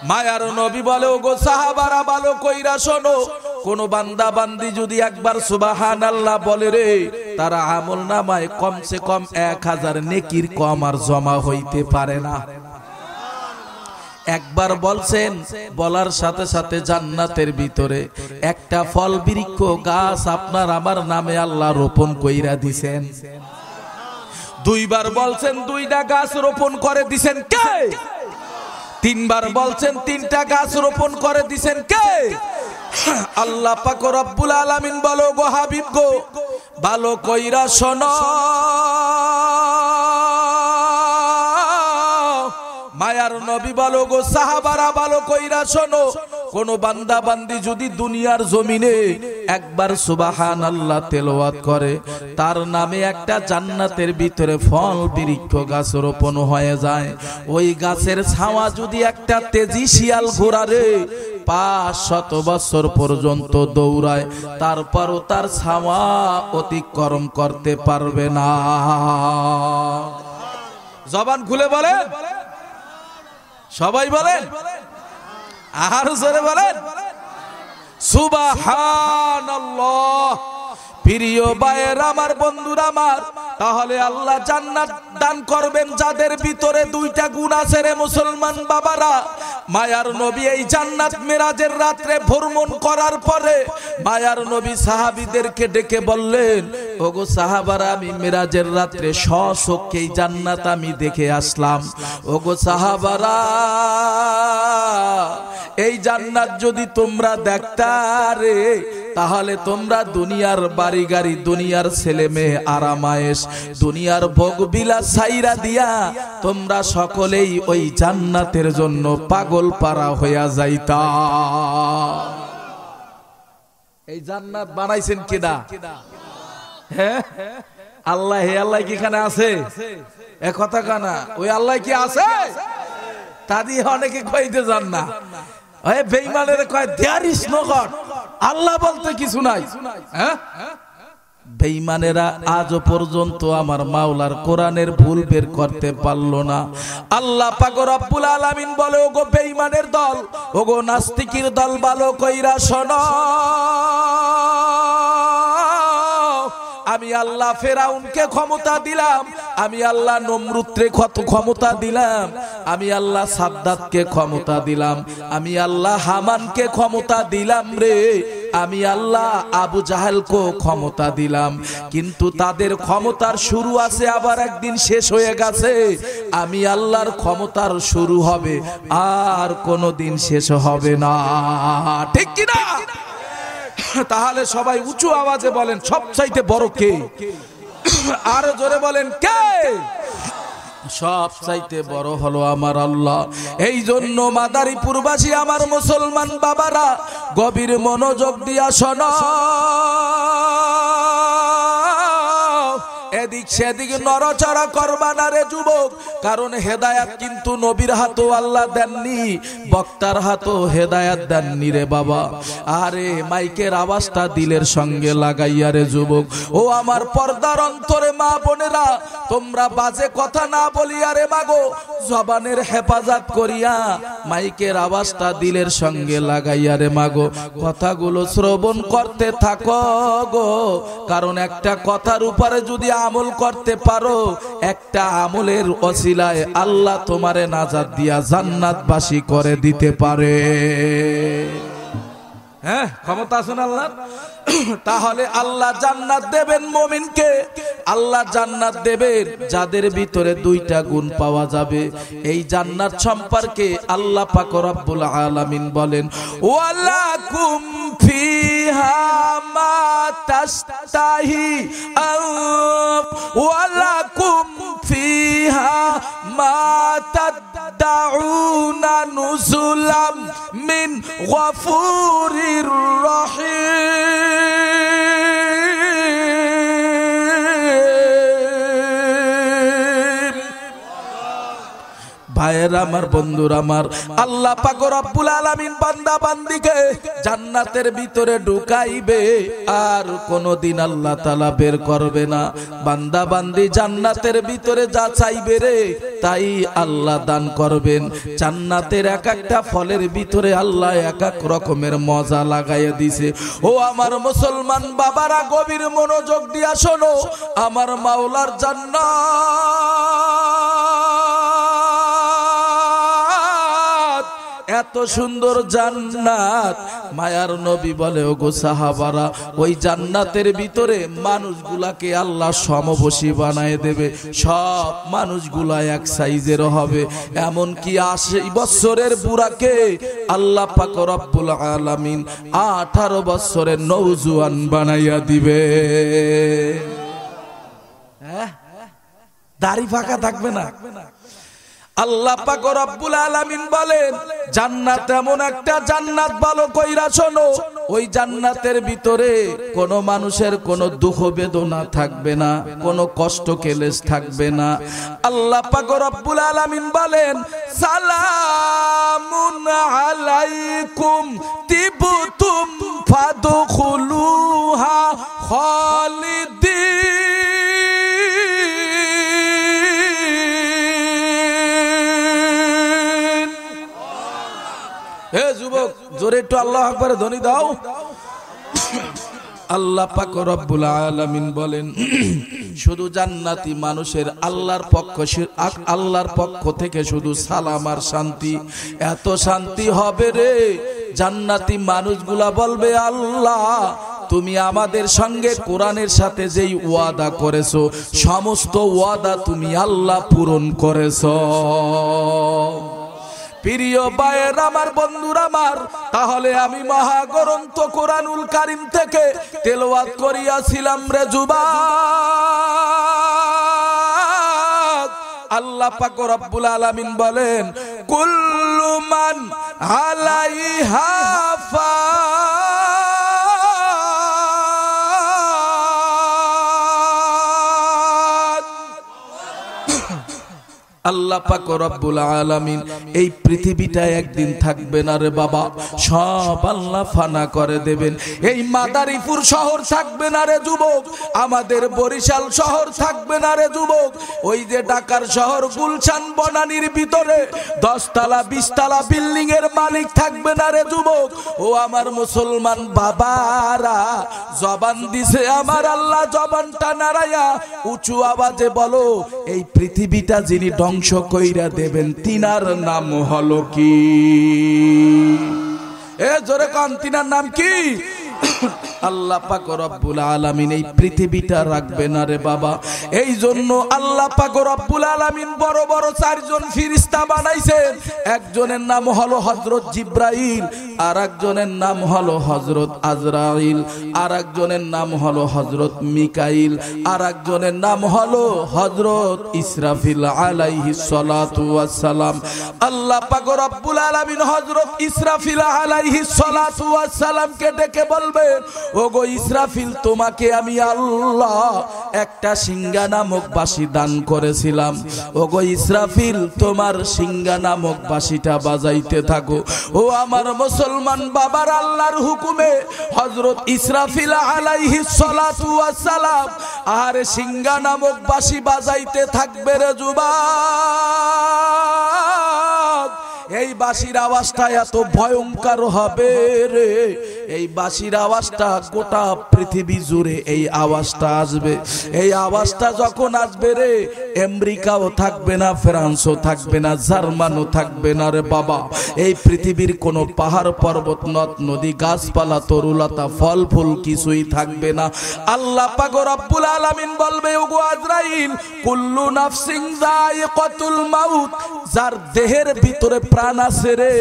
মায়ার নবী বলে, ওগো সাহাবারা ভালো কইরা শোনো, কোন বান্দা বান্দি যদি একবার সুবহানাল্লাহ বলে রে, তার আমলনামায় কমসে কম 1000 নেকির কম আর জমা হইতে পারে না। একবার বলছেন, বলার সাথে সাথে জান্নাতের ভিতরে একটা ফল বৃক্ষ গাছ আপনার আমার নামে আল্লাহ রোপণ কইরা দিছেন। দুইবার বলছেন, 2টা গাছ রোপণ করে দিছেন কে? তিনবার বলছেন, 3টা গাছ রোপণ করে দিছেন কে? আল্লাহ পাক রব্বুল আলামিন। বলো গো হাবিব গো, ভালো কইরা শোনো, মায়ার নবী বলো গো সাহাবারা ভালো কইরা শোনো, কোন বান্দা বান্দি যদি দুনিয়ার জমিনে একবার সুবহানাল্লাহ তেলাওয়াত করে, তার নামে একটা জান্নাতের ভিতরে ফল বৃক্ষ গাছ রোপণ হয়ে যায়। ওই গাছের ছাওয়া যদি একটা তেজি শিয়াল ঘোরারে 500 বছর পর্যন্ত দৌড়ায়, তারপরও তার ছাওয়া অতিক্রম করতে পারবে না। জবান খুলে বলেন, সবাই বলেন, আর জোরে বলেন সুবহানাল্লাহ। প্রিয় ভাইয়ের আমার, বন্ধুরা আমার, তাহলে আল্লাহ জান্নাত দান করবেন যাদের ভিতরে 2টা গুণ আছে রে মুসলমান বাবারা। মায়ার নবী এই জান্নাত মেরাজের রাত্রে ভ্রমণ করার পরে মায়ার নবী সাহাবীদেরকে ডেকে বললেন, ওগো সাহাবারা, আমি মেরাজের রাত্রে স্বচক্ষে এই জান্নাত আমি দেখে আসলাম। ওগো সাহাবারা, এই জান্নাত যদি তোমরা দেখতারে, তাহলে তোমরা দুনিয়ার বাড়ি গাড়ি, দুনিয়ার ছেলে মেয়ে আরামায়েশ, দুনিয়ার ভোগ বিলাস ছাইরা দিয়া তোমরা সকলেই ওই জান্নাতের জন্য পাগল পারা হইয়া যাইতা। এই জান্নাত বানাইছেন কিনা? হ্যাঁ, আল্লাহ। হে আল্লাহ কি এখানে আছে? এ কথা কানা, ওই আল্লাহ কি আছে? তা দিয়ে অনেকে কইতে যান না। বেঈমানের কয় দেয়ার ইজ নো গড, আল্লাহ বলতে কিছু নাই। হ্যাঁ, বেঈমানেরা আজও পর্যন্ত আমার মাওলার কোরআনের ভুল বের করতে পারলো না। আল্লাহ পাক রব্বুল আলামিন বলে, ওগো বেঈমানের দল, ওগো নাস্তিকের দল, ভালো কইরা শোনো, আমি আল্লাহ ফেরাউনকে ক্ষমতা দিলাম, আমি আল্লাহ নমরুদকে ক্ষমতা দিলাম, আমি আল্লাহ সাদ্দাতকে ক্ষমতা দিলাম, আমি আল্লাহ হামানকে ক্ষমতা দিলাম রে, আমি আল্লাহ আবু জাহেলকে ক্ষমতা দিলাম। কিন্তু তাদের ক্ষমতার শুরু আছে, আবার একদিন শেষ হয়ে গেছে। আমি আল্লাহর ক্ষমতার শুরু হবে, আর কোনোদিন শেষ হবে না। ঠিক কি না? তাহলে সবাই উঁচু আওয়াজে বলেন, সবচাইতে বড় কে? আর জোরে বলেন, কে? সবচাইতে বড় হলো আমার আল্লাহ। এই জন্য মাদারীপুরবাসী আমার মুসলমান বাবারা, গভীর মনোযোগ দিয়া শোনো, এদিক সেদিক নড়াচড়া করবা না রে যুবক, কারণ হেদায়াত কিন্তু নবীর হাতও আল্লাহ দেননি, বক্তার হাতও হেদায়াত দেননি রে বাবা। আরে মাইকের আওয়াজটা দিলের সঙ্গে লাগাইয়া রে যুবক, ও আমার পর্দার অন্তরে মা বোনেরা, তোমরা বাজে কথা না বলিয়া রে মাগো, জবানের হেফাজত করিয়া মাইকের আওয়াজটা দিলের সঙ্গে লাগাইয়া রে মাগো, কথাগুলো শ্রবণ করতে থাকো গো। কারণ একটা কথার উপরে যদি আমল করতে পারো, একটা আমলের ওসিলায় আল্লাহ তোমারে নাজাত দিয়া জান্নাতবাসী করে দিতে পারে। হ্যাঁ, ক্ষমতা আছেন আল্লাহ। তাহলে আল্লাহ জান্নাত দেবেন মুমিনকে, আল্লাহ জান্নাত দেবেন যাদের ভিতরে 2টা গুণ পাওয়া যাবে। এই জান্নাত সম্পর্কে আল্লাহ পাক রব্বুল আলামিন বলেন, ওয়ালাকুম ফিহা মা তাশতাহি ওয়ালাকুম ফিহা মা তাদউনা নুজুলাম মিন গফুরির রহিম। ভাইয়ের আমার, বন্ধুরা আমার, আল্লাহ পাক রব্বুল আলামিন বান্দা বান্দিকে জান্নাতের ভিতরে ঢুকাইবে, আর কোনদিন আল্লাহ তাআলা বের করবে না। বান্দা বান্দি জান্নাতের ভিতরে যা চাইবে রে তাই আল্লাহ দান করবেন। জান্নাতের এক একটা ফলের ভিতরে আল্লাহ এক এক রকমের মজা লাগাইয়া দিছে। ও আমার মুসলমান বাবারা, গভীর মনোযোগ দিয়া শোনো, আমার মাওলার জান্নাত, এত সুন্দর জান্নাত, মায়ার নবী বলে, ওগো সাহাবারা, ওই জান্নাতের ভিতরে মানুষগুলাকে আল্লাহ সমবসী বানায় দেবে। সব মানুষগুলা এক সাইজের হবে, এমনকি 80 বছরের বুড়াকে আল্লাহ পাক রব্বুল আলামিন 18 বছরের নওজোয়ান বানাইয়া দিবে। দাড়ি ফাঁকা থাকবে না। আল্লাহ পাক রব্বুল আলামিন বলেন, জান্নাত এমন একটা জান্নাত, ভালো কইরা শোনো, ওই জান্নাতের ভিতরে কোন মানুষের কোন দুঃখ বেদনা থাকবে না, কোন কষ্ট কেলেশ থাকবে না। আল্লাহ পাক রব্বুল আলামিন বলেন, সালামুন আলাইকুম তিবতুম ফাদখুলুহা খালিদিন। হে যুবক, জোরে একটু আল্লাহু আকবার ধ্বনি দাও। আল্লাহ পাক রব্বুল আলামিন বলেন, শুধু জান্নাতি মানুষের আল্লাহর পক্ষ থেকে শুধু সালাম আর শান্তি, এত শান্তি হবে রে, জান্নাতি মানুষগুলা বলবে, আল্লাহ তুমি আমাদের সঙ্গে কোরআনের সাথে যেই ওয়াদা করেছো, সমস্ত ওয়াদা তুমি আল্লাহ পূরণ করেছো। প্রিয় ভাইয়ের আমার, বন্ধুরা আমার, তাহলে আমি মহাগ্রন্থ কোরআনুল কারীম থেকে তেলাওয়াত করিয়াছিলাম রে যুবক। আল্লাহ পাক রব্বুল আলামিন বলেন, কুল্লু মান আলাইহা আল্লাহ পাক রব্বুল আলামিন, এই পৃথিবীটা একদিন থাকবে না রে বাবা, সব আল্লাহ ফানা করে দেবেন। এই মাদারীপুর শহর থাকবে না রে যুবক, আমাদের বরিশাল শহর থাকবে না রে যুবক, ওই যে ঢাকার শহর গুলশান বনানীর ভিতরে 10 তলা 20 তলা বিল্ডিং এর মালিক থাকবে না রে যুবক। ও আমার মুসলমান বাবারা, জবান দিছে আমার আল্লাহ, জবানটা নাড়ায়া উঁচু আওয়াজে বলো, এই পৃথিবীটা যিনি ধ্বংস কইরা দেবেন তিনার নাম হলো কি? এ জোরে কান, তিনার নাম কি? আল্লাহ পাক রব্বুল আলামিন এই পৃথিবীটা রাখবে না রে বাবা। এই জন্য আল্লাহ পাক রব্বুল আলামিন বড় বড় 4 জন ফেরেশতা বানাইছেন। একজনের নাম হলো হযরত জিবরাইল, আর একজনের নাম হলো হযরত আজরাইল, আর একজনের নাম হলো হযরত মিকাইল, আর একজনের নাম হলো হযরত ইসরাফিল আলাইহিস সালাতু ওয়াস সালাম। আল্লাহ পাক রব্বুল আলামিন হযরত ইসরাফিল আলাইহিস সালাতু ওয়াস সালামকে ডেকে বলবেন, ওগো ইসরাফিল, তোমাকে আমি আল্লাহ একটা সিংহা নামক বাঁশি দান করেছিলাম। ওগো ইসরাফিল, তোমার সিংহা নামক বাঁশিটা বাজাইতে থাকো। ও আমার মুসলমান বাবার, আল্লাহর হুকুমে হযরত ইসরাফিল আলাইহিস সালাতু ওয়াস সালাম আর সিংহা নামক বাঁশি বাজাইতে থাকবে রে যুবক। এই বাঁশির আওয়াজটা এত ভয়ঙ্কর হবে রে, এই বাঁশির আওয়াজটা গোটা পৃথিবী জুড়ে এই আওয়াজটা আসবে। এই আওয়াজটা যখন আসবে রে, আমেরিকাও থাকবে না, ফ্রান্সও থাকবে না, জার্মানও থাকবে না রে বাবা। এই পৃথিবীর কোনো পাহাড় পর্বত নদ নদী গাছপালা তরুলতা ফল ফুল কিছুই থাকবে না। আল্লাহ পাক রব্বুল আলামিন বলবে, ওগো আজরাইল, কুল্লু নাফসিন যায়িকাতুল মাউত, যার দেহের ভিতরে প্রাণ আছে রে,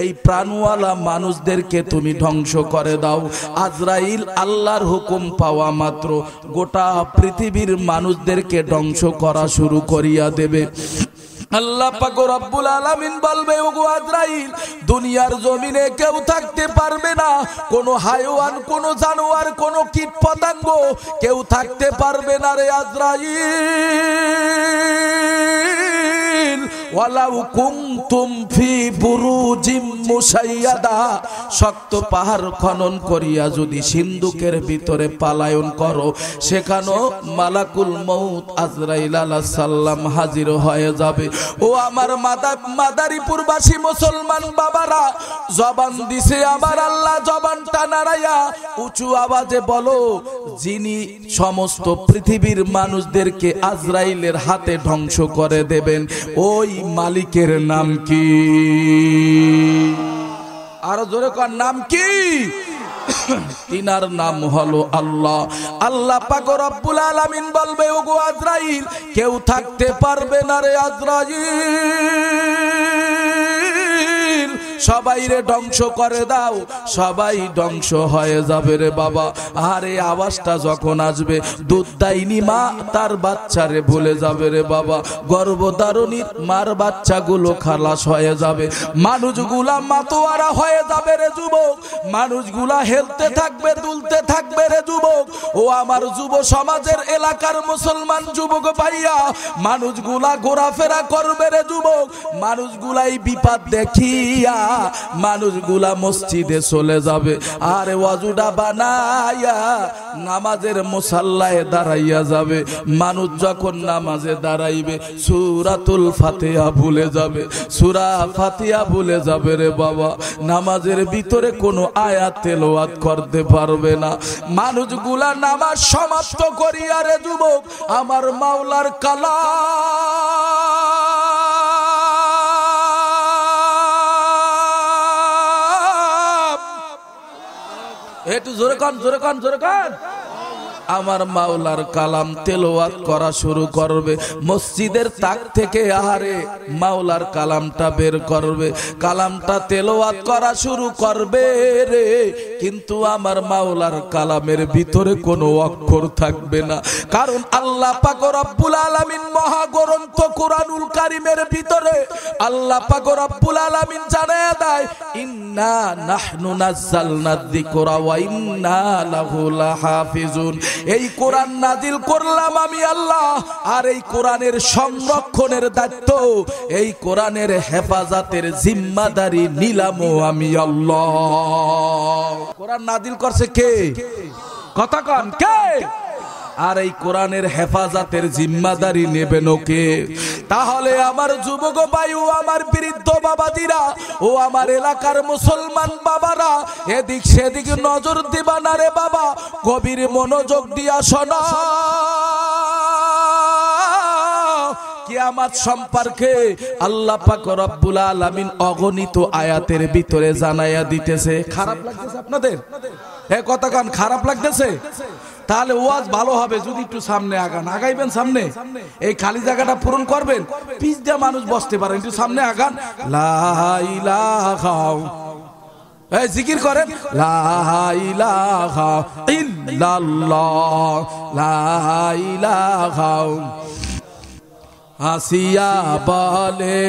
এই প্রাণওয়ালা মানুষদেরকে তুমি ধ্বংস করে দাও। আজরাইল আল্লাহর হুকুম পাওয়া মাত্র গোটা পৃথিবীর মানুষদেরকে ধ্বংস করা শুরু করিয়া দেবে। আল্লাহ পাক রব্বুল আলামিন বলবে, ওগো আজরাইল, দুনিয়ার জমিনে কেউ থাকতে পারবে না, কোনো হায়াওয়ান, কোনো জানোয়ার, কোনো কীট পতঙ্গ কেউ থাকতে পারবে না রে আজরাইল। ওয়ালাউ কুনতুম ফি বুরুজিম মুশাইয়াদা, শক্ত পাহাড় খনন করিয়া যদি সিন্ধুকের ভিতরে পালায়ন করো, সেখানেও মালাকুল মউত আজরাইল আলাইহিস সালাম হাজির হয়ে যাবে। ও আমার মাদারীপুরবাসী মুসলমান বাবারা, জবান দিছে আমার আল্লাহ, জবানটা নাড়াইয়া উঁচু আওয়াজে বলো, যিনি সমস্ত পৃথিবীর মানুষদেরকে আজরাইলের হাতে ধ্বংস করে দেবেন, ওই মালিকের নাম কি? আরো জোরে কর, নাম কি? তিনার নাম হলো আল্লাহ। আল্লাহ পাক রব্বুল আলামিন বলবে, ওগো আজরাইল, কেউ থাকতে পারবে না রে আজরাইল, সবাই রে ধ্বংস করে দাও, সবাই ধ্বংস হয়ে যাবে রে বাবা। আর এই আওয়াজটা যখন আসবে, দুধদাইনি মা তার বাচ্চারে ভুলে যাবে রে বাবা, গর্ভধারণীর মার বাচ্চাগুলো খালাস হয়ে যাবে, মানুষগুলা মাতোয়ারা হয়ে যাবে রে যুবক, মানুষগুলা হেলতে থাকবে, দুলতে থাকবে রে যুবক। ও আমার যুব সমাজের এলাকার মুসলমান যুবক ভাইয়া, মানুষগুলা ঘোরাফেরা করবে রে যুবক, মানুষগুলাই বিপদ দেখিয়া মানুষগুলা মসজিদে চলে যাবে, আর ওয়াজুটা বানায়া নামাজের মুসাল্লায় দাঁড়াইয়া যাবে। মানুষ যখন নামাজে দাঁড়াইবে, সূরাতুল ফাতিহা ভুলে যাবে, সূরা ফাতিহা ভুলে যাবে রে বাবা, নামাজের ভিতরে কোনো আয়াত তেলাওয়াত করতে পারবে না। মানুষগুলা নামাজ সমাপ্ত করিয়া রে যুবক, আমার মাওলার একটু জোরে কান, জোরে কান, জোরে কান, আমার মাওলার কালাম তেলাওয়াত করা শুরু করবে। মসজিদের তাক থেকে আহারে মাওলার কালামটা বের করবে, কালামটা তেলাওয়াত করা শুরু করবে রে, কিন্তু আমার মাওলার কালামের ভিতরে কোনো অক্ষর থাকবে না, কারণ আল্লাহ পাক রব্বুল আলামিন মহাগ্রন্থ কুরআনুল কারীমের ভিতরে আল্লাহ পাক রব্বুল আলামিন জানায়া দেয়, ইন্না নাহনু নাযালনায যিকরা ওয়া ইন্না লাহু লাহাফিজুন, এই কোরআন নাজিল করলাম আমি আল্লাহ, আর এই কোরআনের সংরক্ষণের দায়িত্ব, এই কোরআনের হেফাজতের জিম্মাদারি নিলামও আমি আল্লাহ। কোরআন নাজিল করছে কে? কথা কন, কে? আর এই কোরআনের হেফাজতের জিম্মাদারি নেবেন কে? তাহলে আমার যুবক ভাই ও আমার বৃদ্ধ বাবাজিরা ও আমার এলাকার মুসলমান বাবারা, এদিক সেদিক নজর দিবা না রে বাবা, গভীর মনোযোগ দিয়া শোনা। কিয়ামত সম্পর্কে আল্লাহ পাক রব্বুল আলামিন অগণিত আয়াতের ভিতরে জানাইয়া দিতেছে। খারাপ লাগতেছে আপনাদের? এ কথা কান, খারাপ লাগতেছে? তাহলে ওয়াজ ভালো হবে যদি একটু সামনে আগান, আগাইবেন সামনে, এই খালি জায়গাটা পূরণ করবেন, পিছ দিয়ে মানুষ বসতে পারেন, একটু সামনে আগান। লা ইলাহা, এই জিকির করেন, লা ইলাহা ইল্লাল্লাহ, লা ইলাহা। আসিয়া বলে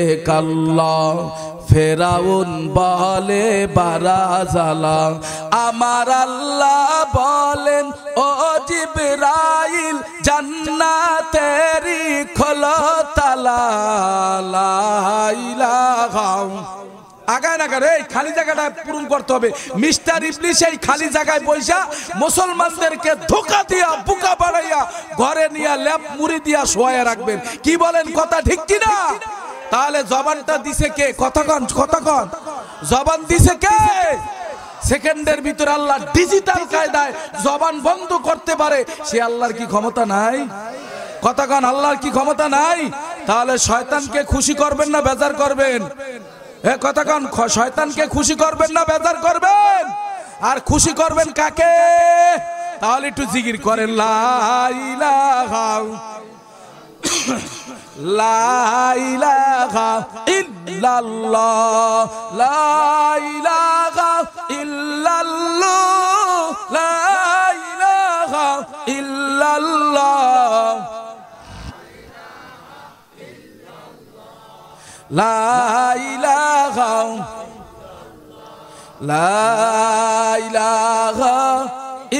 এক আল্লাহ, ফেরাউন বলে বারাজালা, আমার আল্লাহ বলেন ও জিবরাইল জান্নাতেরই খোলো তালা, লা ইলাহা। আগায় না রে, খালি জায়গাটা পূরণ করতে হবে। মিস্টার ইবলিস এই খালি জায়গায় বৈশা মুসলমানদেরকে ধোঁকা দিয়া বুকা বাড়াইয়া ঘরে নিয়ে ল্যাপ মুড়ি দিয়া শোয়া রাখবেন। কি বলেন, কথা ঠিক কিনা? তাহলে জবানটা দিছে কে? কতক্ষণ কতক্ষণ জবান দিছে কে? সেকেন্ডের ভিতরে আল্লাহ ডিজিটাল কায়দায় জবান বন্ধ করতে পারে, সে আল্লাহর কি ক্ষমতা নাই? কতক্ষণ আল্লাহর কি ক্ষমতা নাই? তাহলে শয়তানকে খুশি করবেন না বেজার করবেন? এ কতক্ষণ শয়তানকে খুশি করবেন না বেজার করবেন? আর খুশি করবেন কাকে? তাহলে একটু জিকির করেন, লা ইলাহা লা ইলাহা ইল্লাল্লাহ, লা ইলাহা ইল্লাল্লাহ, লা ইলাহা ইল্লাল্লাহ, লা ইলাহা লা ইলাহা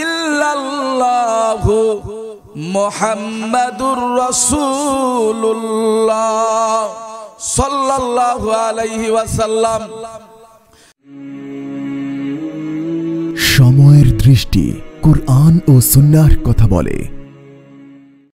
ইল্লাল্লাহ মুহাম্মাদুর রাসূলুল্লাহ সাল্লাল্লাহু আলাইহি ওয়াসাল্লাম। সময়ের দৃষ্টি কুরআন ও সুন্নাহর কথা বলে।